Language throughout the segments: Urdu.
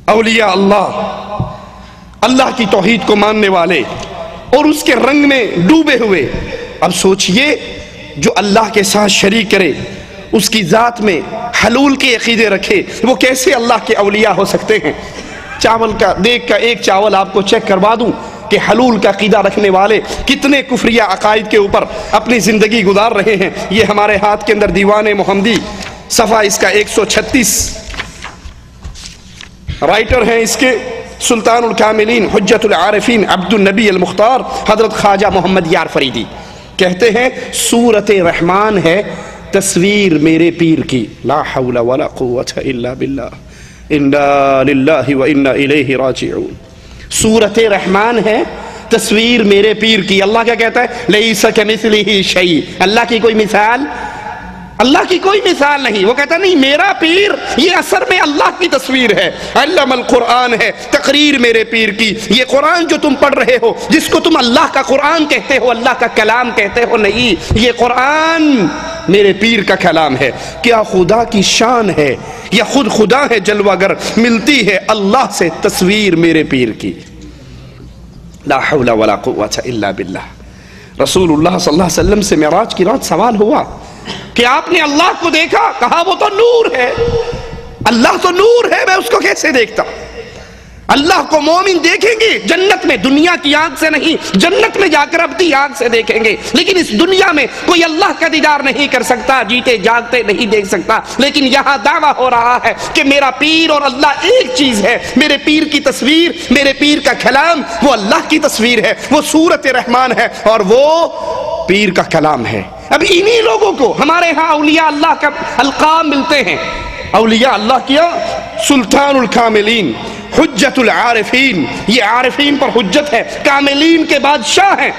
اولیاء اللہ، اللہ کی توحید کو ماننے والے اور اس کے رنگ میں ڈوبے ہوئے. اب سوچئے جو اللہ کے ساتھ شریک کرے، اس کی ذات میں حلول کے عقیدے رکھے، وہ کیسے اللہ کے اولیاء ہو سکتے ہیں؟ چاول کا دیکھ کا ایک چاول آپ کو چیک کروا دوں کہ حلول کا عقیدہ رکھنے والے کتنے کفریہ عقائد کے اوپر اپنی زندگی گزار رہے ہیں. یہ ہمارے ہاتھ کے اندر دیوان محمدی، صفحہ اس کا 136، رائٹر ہیں اس کے سلطان الکاملین حجت العارفین عبد النبی المختار حضرت خواجہ محمد یار فریدی. کہتے ہیں سورۃ رحمان ہے تصویر میرے پیر کی، لا حول ولا قوت الا باللہ، انا للہ و انا الیہ راجعون. سورۃ رحمان ہے تصویر میرے پیر کی. اللہ کیا کہتا ہے؟ لیس کمثلہ شیء، اللہ کی کوئی مثال، اللہ کی کوئی مثال نہیں. وہ کہتا نہیں میرا پیر یہ اثر میں اللہ کی تصویر ہے. علم القرآن ہے تقریر میرے پیر کی. یہ قرآن جو تم پڑھ رہے ہو، جس کو تم اللہ کا قرآن کہتے ہو، اللہ کا کلام کہتے ہو، نہیں، یہ قرآن میرے پیر کا کلام ہے. کیا خدا کی شان ہے یا خود خدا ہے جلوہ گر، ملتی ہے اللہ سے تصویر میرے پیر کی. لا حول ولا قوت الا باللہ. رسول اللہ صلی اللہ علیہ وسلم سے معراج کی رات سوال ہوا کہ آپ نے اللہ کو دیکھا؟ کہا وہ تو نور ہے. اللہ تو نور ہے، میں اس کو کیسے دیکھتا؟ اللہ کو مومن دیکھیں گے جنت میں، دنیا کی آنکھ سے نہیں، جنت میں جا کر اپنی آنکھ سے دیکھیں گے. لیکن اس دنیا میں کوئی اللہ کا دیدار نہیں کر سکتا، جیتے جاگتے نہیں دیکھ سکتا. لیکن یہاں دعویٰ ہو رہا ہے کہ میرا پیر اور اللہ ایک چیز ہے. میرے پیر کی تصویر، میرے پیر کا کلام وہ اللہ کی تصویر ہے، وہ سورۃ رحمان ہے اور وہ پیر کا کلام ہے. اب انہی لوگوں کو ہمارے ہاں اولیاء اللہ کا القاب ملتے ہیں. اولیاء اللہ کیا؟ سلطان الکاملین، حجت العارفین. یہ عارفین پر حجت ہے، کاملین کے بادشاہ ہیں.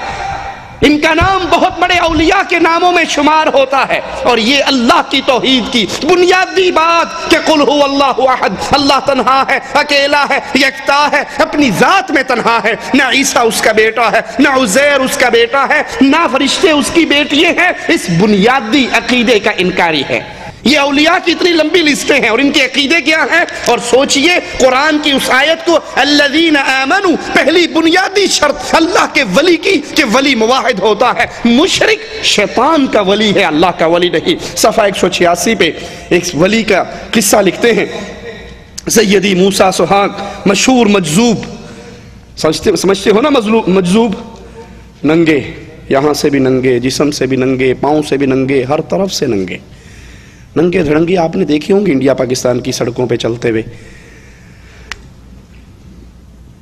ان کا نام بہت بڑے اولیاء کے ناموں میں شمار ہوتا ہے. اور یہ اللہ کی توحید کی بنیادی بات کہ قل هو اللہ احد، اللہ تنہا ہے، اکیلا ہے، یکتا ہے، اپنی ذات میں تنہا ہے. نہ عیسیٰ اس کا بیٹا ہے، نہ عزیر اس کا بیٹا ہے، نہ فرشتے اس کی بیٹیاں ہیں. اس بنیادی عقیدے کا انکاری ہے. یہ اولیاء کی اتنی لمبی لسٹیں ہیں اور ان کے عقیدے کیا ہیں. اور سوچئے قرآن کی اس آیت کو الذین آمنوا، پہلی بنیادی شرط اللہ کے ولی کی کہ ولی موحد ہوتا ہے. مشرک شیطان کا ولی ہے، اللہ کا ولی نہیں. صفحہ 186 پہ ایک ولی کا قصہ لکھتے ہیں. سیدی موسیٰ سہاگ، مشہور مجذوب، سمجھتے ہو نا مجذوب؟ ننگے، یہاں سے بھی ننگے، جسم سے بھی ننگے، پاؤں سے بھی ننگے، ہر طرف سے ننگے، ننگے دھڑنگے. آپ نے دیکھے ہوں گے انڈیا پاکستان کی سڑکوں پہ چلتے ہوئے.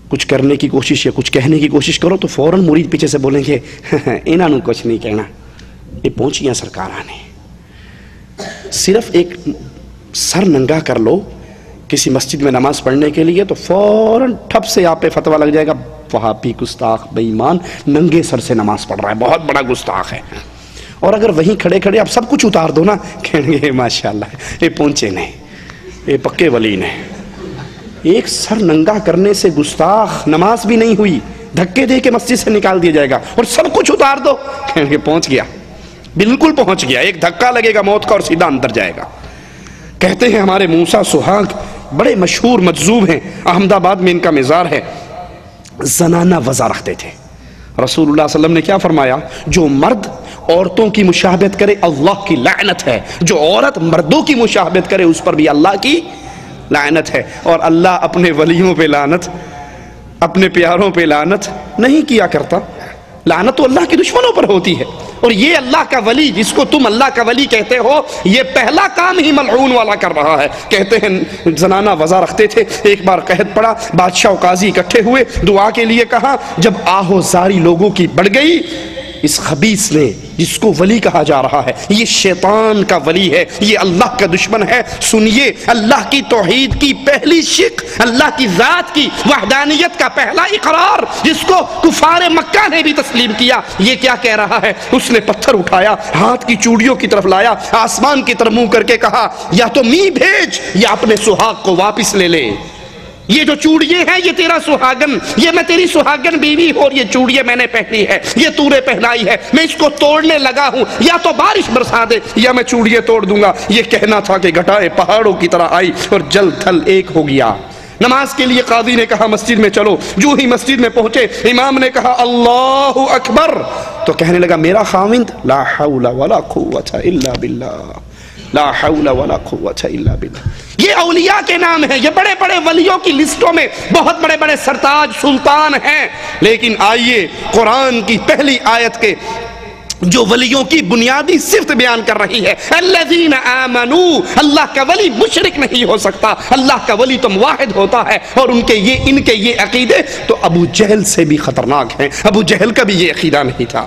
کچھ کرنے کی کوشش یا کچھ کہنے کی کوشش کرو تو فوراً مرید پیچھے سے بولیں گے انہاں نوں کچھ نہیں کہنا، یہ پہنچیاں سرکاراں نے. صرف ایک سر ننگا کر لو کسی مسجد میں نماز پڑھنے کے لیے تو فوراً ٹھپ سے آپ پہ فتویٰ لگ جائے گا، وہابی گستاخ بے ایمان ننگے سر سے نماز پڑھ رہا ہے، بہت بڑا گستاخ ہے. اور اگر وہیں کھڑے کھڑے آپ سب کچھ اتار دو نا، کہیں گے ماشاءاللہ یہ پہنچے نہیں، یہ پکے ولی نے. ایک سر ننگا کرنے سے گستاخ نماز بھی نہیں ہوئی، دھکے دے کے مسجد سے نکال دیا جائے گا. اور سب کچھ اتار دو، کہیں گے پہنچ گیا، بالکل پہنچ گیا. ایک دھکا لگے گا موت کا اور سیدھا اندر جائے گا. کہتے ہیں ہمارے موسیٰ سہاگ بڑے مشہور مجذوب ہیں، احمد آباد میں ان کا مزار ہے. زنانہ وضع رکھتے تھے. رسول اللہ صلی اللہ علیہ وسلم نے کیا فرمایا؟ جو مرد عورتوں کی مشابہت کرے اللہ کی لعنت ہے، جو عورت مردوں کی مشابہت کرے اس پر بھی اللہ کی لعنت ہے. اور اللہ اپنے ولیوں پہ لعنت، اپنے پیاروں پہ لعنت نہیں کیا کرتا. لعنت تو اللہ کے دشمنوں پر ہوتی ہے. اور یہ اللہ کا ولی جس کو تم اللہ کا ولی کہتے ہو، یہ پہلا کام ہی ملعون والا کر رہا ہے. کہتے ہیں زنانہ وضع رکھتے تھے. ایک بار قحط پڑا، بادشاہ و قاضی اکٹھے ہوئے، دعا کے لیے کہا. جب آہو زاری لوگوں کی بڑھ گئی، اس خبیث نے جس کو ولی کہا جا رہا ہے، یہ شیطان کا ولی ہے، یہ اللہ کا دشمن ہے. سنیے اللہ کی توحید کی پہلی شق، اللہ کی ذات کی وحدانیت کا پہلا اقرار جس کو کفار مکہ نے بھی تسلیم کیا. یہ کیا کہہ رہا ہے؟ اس نے پتھر اٹھایا، ہاتھ کی چوڑیوں کی طرف لایا، آسمان کی طرف منہ کر کے کہا یا تو می بھیج یا اپنے سہاگ کو واپس لے لے. یہ جو چوڑیے ہیں یہ تیرا سہاگن، یہ میں تیری سہاگن بیوی ہوں اور یہ چوڑیے میں نے پہنی ہے، یہ تو نے پہنائی ہے، میں اس کو توڑنے لگا ہوں، یا تو بارش برسا دے یا میں چوڑیے توڑ دوں گا. یہ کہنا تھا کہ گھٹائے پہاڑوں کی طرح آئی اور جل تھل ایک ہو گیا. نماز کے لیے قاضی نے کہا مسجد میں چلو، جو ہی مسجد میں پہنچے امام نے کہا اللہ اکبر، تو کہنے لگا میرا خاوند لا حول ولا قوت الا باللہ، لا حول ولا قوت الا باللہ۔ یہ اولیاء کے نام ہیں، یہ بڑے بڑے ولیوں کی لسٹوں میں بہت بڑے بڑے سرتاج سلطان ہیں، لیکن آئیے قرآن کی پہلی آیت کے جو ولیوں کی بنیادی صفت بیان کر رہی ہے، الذین آمنوا، اللہ کا ولی مشرک نہیں ہو سکتا، اللہ کا ولی تو موحد ہوتا ہے، اور ان کے یہ عقیدے تو ابو جہل سے بھی خطرناک ہیں، ابو جہل کا بھی یہ عقیدہ نہیں تھا۔